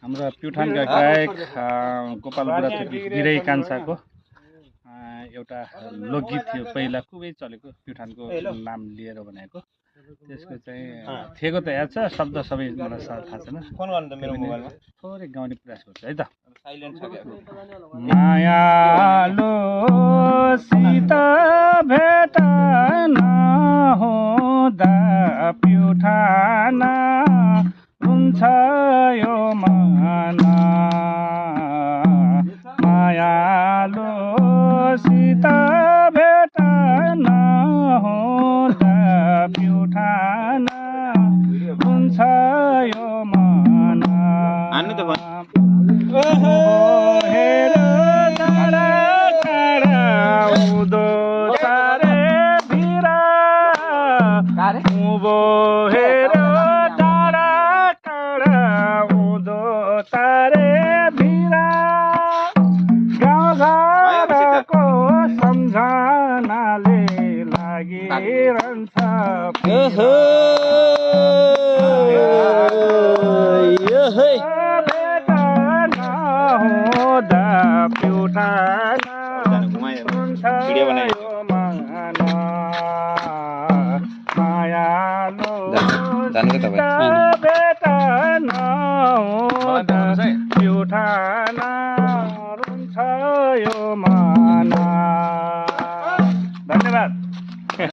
हाम्रो प्युठानका गायक गोपाल बुढाथोकी बिरही कान्छाको एउटा लोकगीत थियो पहिला खुबै चलेको प्युठानको नाम लिएर भनेको त्यसको चाहिँ थिएको त याद छ शब्द सबै मलाई थाहा छैन फोन गर्नु त मेरो मोबाइलमा थोरै गाउने प्रयास गर्छु है त साइलेन्ट छ क्या मायालो सीता भेट नहुँदा प्युठान हुन्छ यो मन मायालो सीता भेट नहुँदा प्युठान हुन्छ यो मन हेर तारा तारा उदो तारे भिरा उभो हेर तारा तारा उदो तारे भिरा गाउँघरको सम्झनाले लागिरहन्छ प्युठान हुन्छ यो मन मायालो भेट नहुँदा प्युठान